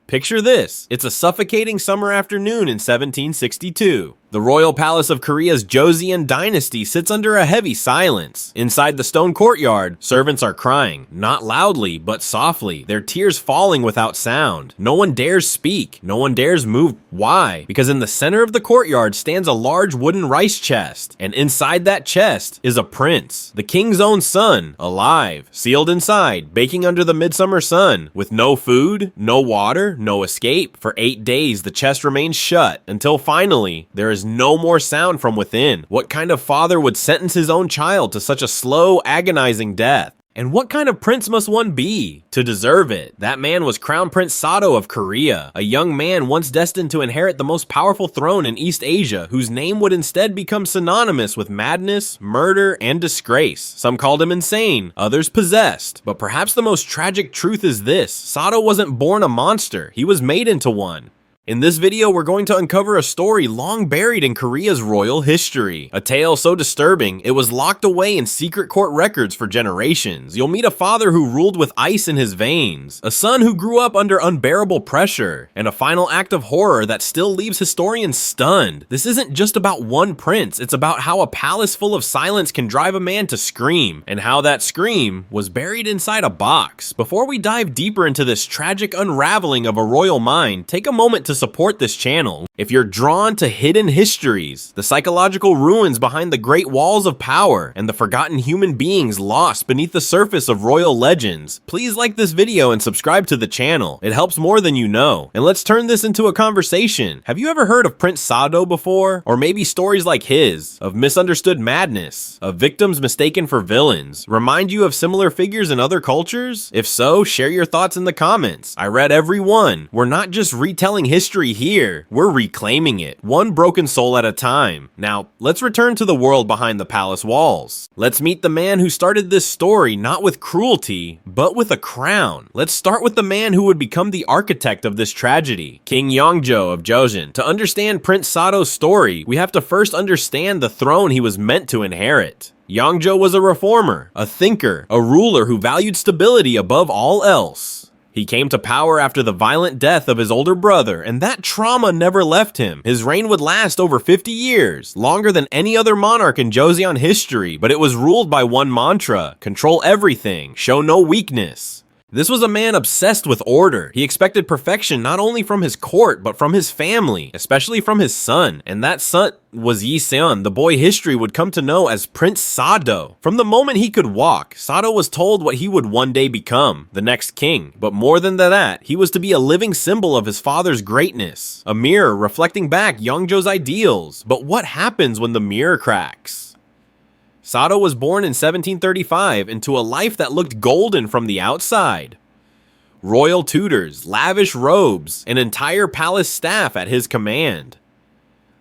Picture this. It's a suffocating summer afternoon in 1762. The royal palace of Korea's Joseon dynasty sits under a heavy silence. Inside the stone courtyard, servants are crying, not loudly, but softly, their tears falling without sound. No one dares speak. No one dares move. Why? Because in the center of the courtyard stands a large wooden rice chest, and inside that chest is a prince, the king's own son, alive, sealed inside, baking under the midsummer sun, with no food, no water, no escape. For 8 days, the chest remains shut, until finally, there is no more sound from within. What kind of father would sentence his own child to such a slow, agonizing death? And what kind of prince must one be to deserve it? That man was Crown Prince Sado of Korea, a young man once destined to inherit the most powerful throne in East Asia, whose name would instead become synonymous with madness, murder, and disgrace. Some called him insane, others possessed. But perhaps the most tragic truth is this: Sado wasn't born a monster, he was made into one. In this video, we're going to uncover a story long buried in Korea's royal history. A tale so disturbing, it was locked away in secret court records for generations. You'll meet a father who ruled with ice in his veins, a son who grew up under unbearable pressure, and a final act of horror that still leaves historians stunned. This isn't just about one prince, it's about how a palace full of silence can drive a man to scream, and how that scream was buried inside a box. Before we dive deeper into this tragic unraveling of a royal mind, take a moment to support this channel. If you're drawn to hidden histories, the psychological ruins behind the great walls of power, and the forgotten human beings lost beneath the surface of royal legends, please like this video and subscribe to the channel. It helps more than you know. And let's turn this into a conversation. Have you ever heard of Prince Sado before? Or maybe stories like his, of misunderstood madness, of victims mistaken for villains, remind you of similar figures in other cultures? If so, share your thoughts in the comments. I read every one. We're not just retelling history here, we're reclaiming it, one broken soul at a time. Now, let's return to the world behind the palace walls. Let's meet the man who started this story not with cruelty, but with a crown. Let's start with the man who would become the architect of this tragedy, King Yongjo of Joseon. To understand Prince Sado's story, we have to first understand the throne he was meant to inherit. Yongjo was a reformer, a thinker, a ruler who valued stability above all else. He came to power after the violent death of his older brother, and that trauma never left him. His reign would last over 50 years, longer than any other monarch in Joseon history, but it was ruled by one mantra: control everything, show no weakness. This was a man obsessed with order. He expected perfection not only from his court, but from his family, especially from his son. And that son was Yi Seon, the boy history would come to know as Prince Sado. From the moment he could walk, Sado was told what he would one day become, the next king. But more than that, he was to be a living symbol of his father's greatness, a mirror reflecting back Yongjo's ideals. But what happens when the mirror cracks? Sado was born in 1735 into a life that looked golden from the outside. Royal tutors, lavish robes, an entire palace staff at his command.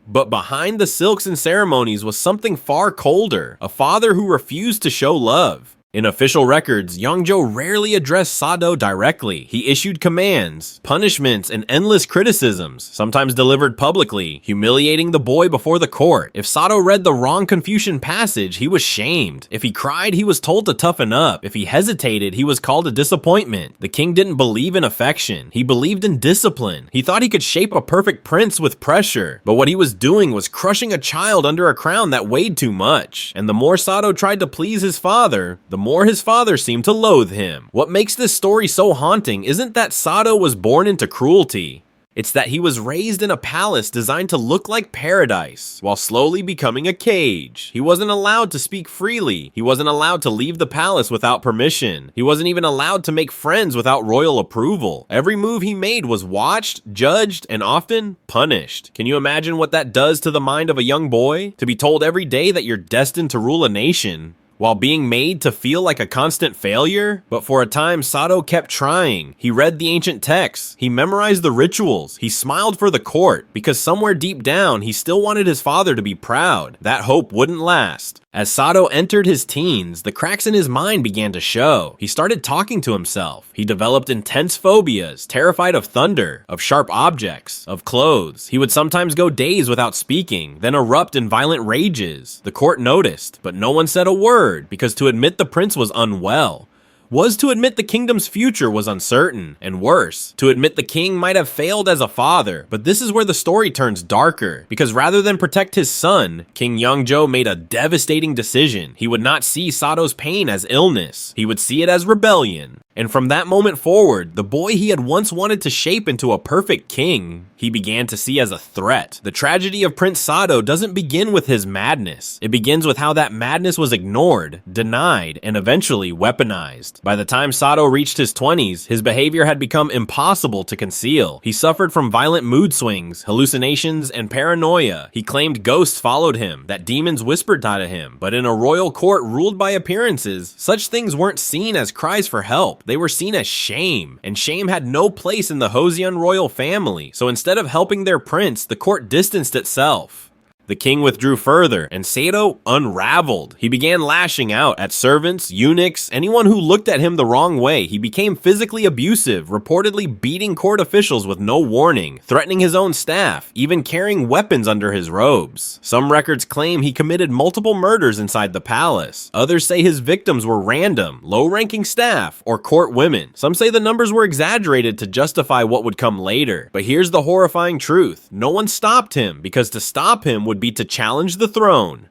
But behind the silks and ceremonies was something far colder, a father who refused to show love. In official records, Yongjo rarely addressed Sado directly. He issued commands, punishments, and endless criticisms, sometimes delivered publicly, humiliating the boy before the court. If Sado read the wrong Confucian passage, he was shamed. If he cried, he was told to toughen up. If he hesitated, he was called a disappointment. The king didn't believe in affection. He believed in discipline. He thought he could shape a perfect prince with pressure. But what he was doing was crushing a child under a crown that weighed too much. And the more Sado tried to please his father, the more his father seemed to loathe him. What makes this story so haunting isn't that Sado was born into cruelty. It's that he was raised in a palace designed to look like paradise, while slowly becoming a cage. He wasn't allowed to speak freely. He wasn't allowed to leave the palace without permission. He wasn't even allowed to make friends without royal approval. Every move he made was watched, judged, and often punished. Can you imagine what that does to the mind of a young boy? To be told every day that you're destined to rule a nation, while being made to feel like a constant failure? But for a time, Sado kept trying. He read the ancient texts, he memorized the rituals, he smiled for the court, because somewhere deep down, he still wanted his father to be proud. That hope wouldn't last. As Sado entered his teens, the cracks in his mind began to show. He started talking to himself. He developed intense phobias, terrified of thunder, of sharp objects, of clothes. He would sometimes go days without speaking, then erupt in violent rages. The court noticed, but no one said a word, because to admit the prince was unwell was to admit the kingdom's future was uncertain, and worse, to admit the king might have failed as a father. But this is where the story turns darker, because rather than protect his son, King Yeongjo made a devastating decision. He would not see Sado's pain as illness, he would see it as rebellion. And from that moment forward, the boy he had once wanted to shape into a perfect king, he began to see as a threat. The tragedy of Prince Sado doesn't begin with his madness. It begins with how that madness was ignored, denied, and eventually weaponized. By the time Sado reached his 20s, his behavior had become impossible to conceal. He suffered from violent mood swings, hallucinations, and paranoia. He claimed ghosts followed him, that demons whispered to him. But in a royal court ruled by appearances, such things weren't seen as cries for help. They were seen as shame, and shame had no place in the Joseon royal family. So instead of helping their prince, the court distanced itself. The king withdrew further, and Sado unraveled. He began lashing out at servants, eunuchs, anyone who looked at him the wrong way. He became physically abusive, reportedly beating court officials with no warning, threatening his own staff, even carrying weapons under his robes. Some records claim he committed multiple murders inside the palace. Others say his victims were random, low-ranking staff, or court women. Some say the numbers were exaggerated to justify what would come later. But here's the horrifying truth. No one stopped him, because to stop him would be to challenge the throne.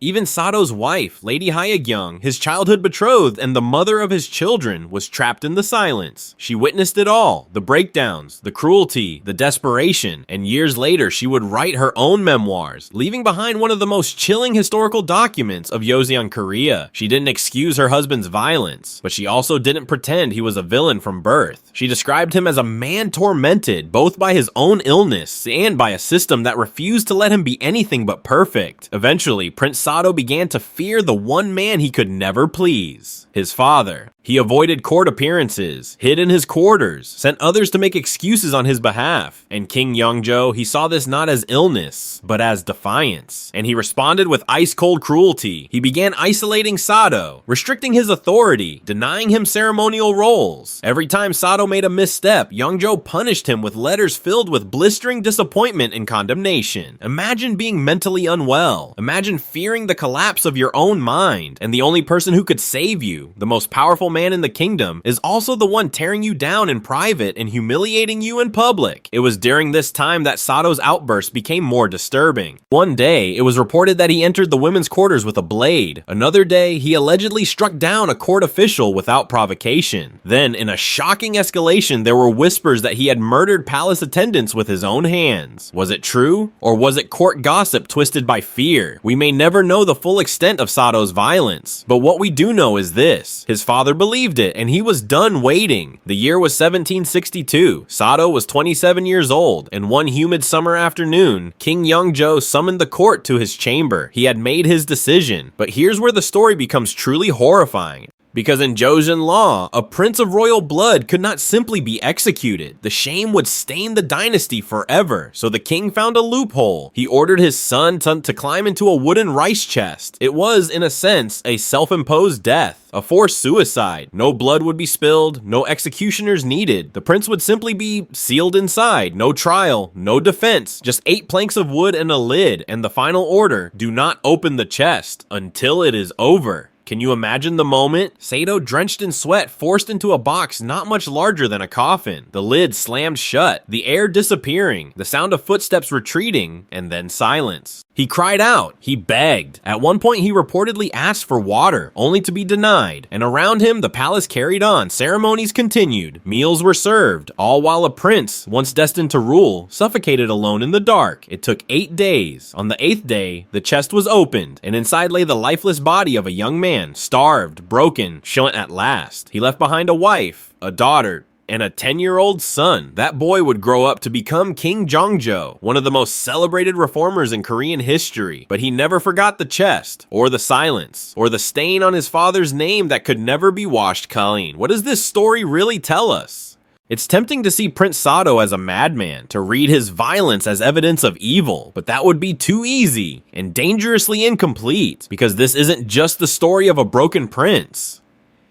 Even Sado's wife, Lady Hyekyung, his childhood betrothed and the mother of his children, was trapped in the silence. She witnessed it all, the breakdowns, the cruelty, the desperation, and years later she would write her own memoirs, leaving behind one of the most chilling historical documents of Joseon Korea. She didn't excuse her husband's violence, but she also didn't pretend he was a villain from birth. She described him as a man tormented both by his own illness and by a system that refused to let him be anything but perfect. Eventually, Prince Sado began to fear the one man he could never please, his father. He avoided court appearances, hid in his quarters, sent others to make excuses on his behalf. And King Yeongjo, he saw this not as illness, but as defiance. And he responded with ice-cold cruelty. He began isolating Sado, restricting his authority, denying him ceremonial roles. Every time Sado made a misstep, Yeongjo punished him with letters filled with blistering disappointment and condemnation. Imagine being mentally unwell. Imagine fearing the collapse of your own mind. And the only person who could save you, the most powerful man in the kingdom, is also the one tearing you down in private and humiliating you in public. It was during this time that Sado's outbursts became more disturbing. One day, it was reported that he entered the women's quarters with a blade. Another day, he allegedly struck down a court official without provocation. Then, in a shocking escalation, there were whispers that he had murdered palace attendants with his own hands. Was it true? Or was it court gossip twisted by fear? We may never know the full extent of Sado's violence, but what we do know is this: his father believed it, and he was done waiting. The year was 1762. Sado was 27 years old, and one humid summer afternoon, King Yeongjo summoned the court to his chamber. He had made his decision, but here's where the story becomes truly horrifying. Because in Joseon law, a prince of royal blood could not simply be executed. The shame would stain the dynasty forever. So the king found a loophole. He ordered his son to climb into a wooden rice chest. It was, in a sense, a self-imposed death, a forced suicide. No blood would be spilled, no executioners needed. The prince would simply be sealed inside. No trial, no defense, just 8 planks of wood and a lid. And the final order: do not open the chest until it is over. Can you imagine the moment? Sado, drenched in sweat, forced into a box not much larger than a coffin. The lid slammed shut, the air disappearing, the sound of footsteps retreating, and then silence. He cried out. He begged. At one point, he reportedly asked for water, only to be denied. And around him, the palace carried on. Ceremonies continued. Meals were served, all while a prince, once destined to rule, suffocated alone in the dark. It took 8 days. On the 8th day, the chest was opened, and inside lay the lifeless body of a young man, starved, broken, shut at last. He left behind a wife, a daughter, and a 10-year-old son. That boy would grow up to become King Jeongjo, one of the most celebrated reformers in Korean history. But he never forgot the chest, or the silence, or the stain on his father's name that could never be washed clean. What does this story really tell us? It's tempting to see Prince Sado as a madman, to read his violence as evidence of evil, but that would be too easy and dangerously incomplete, because this isn't just the story of a broken prince.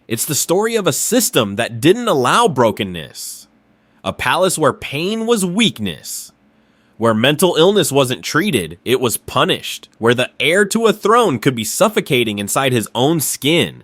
It's the story of a system that didn't allow brokenness, a palace where pain was weakness, where mental illness wasn't treated, it was punished, where the heir to a throne could be suffocating inside his own skin,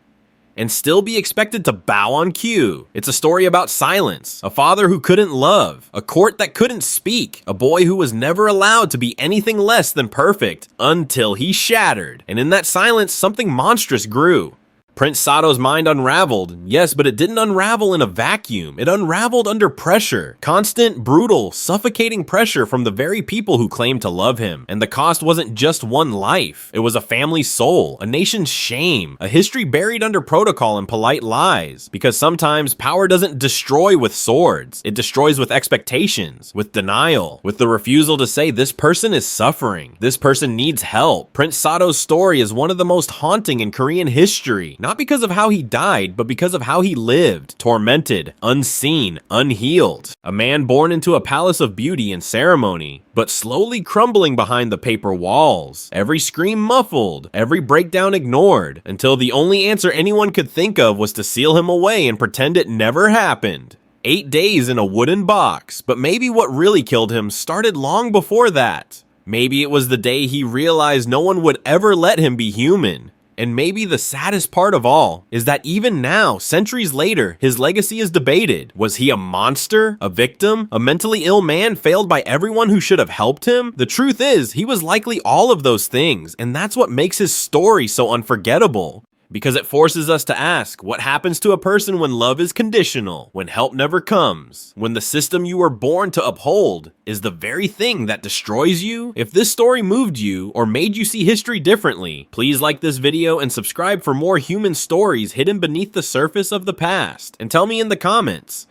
and still be expected to bow on cue. It's a story about silence, a father who couldn't love, a court that couldn't speak, a boy who was never allowed to be anything less than perfect until he shattered. And in that silence, something monstrous grew. Prince Sado's mind unraveled, yes, but it didn't unravel in a vacuum. It unraveled under pressure. Constant, brutal, suffocating pressure from the very people who claimed to love him. And the cost wasn't just one life. It was a family's soul, a nation's shame, a history buried under protocol and polite lies. Because sometimes power doesn't destroy with swords. It destroys with expectations, with denial, with the refusal to say this person is suffering. This person needs help. Prince Sado's story is one of the most haunting in Korean history. Not because of how he died, but because of how he lived, tormented, unseen, unhealed. A man born into a palace of beauty and ceremony, but slowly crumbling behind the paper walls. Every scream muffled, every breakdown ignored, until the only answer anyone could think of was to seal him away and pretend it never happened. 8 days in a wooden box, but maybe what really killed him started long before that. Maybe it was the day he realized no one would ever let him be human. And maybe the saddest part of all is that even now, centuries later, his legacy is debated. Was he a monster? A victim? A mentally ill man failed by everyone who should have helped him? The truth is, he was likely all of those things, and that's what makes his story so unforgettable. Because it forces us to ask, what happens to a person when love is conditional, when help never comes, when the system you were born to uphold is the very thing that destroys you? If this story moved you or made you see history differently, please like this video and subscribe for more human stories hidden beneath the surface of the past. And tell me in the comments,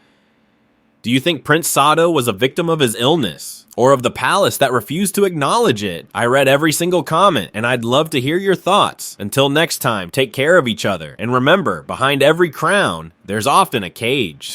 do you think Prince Sado was a victim of his illness? Or of the palace that refused to acknowledge it? I read every single comment, and I'd love to hear your thoughts. Until next time, take care of each other. And remember, behind every crown, there's often a cage.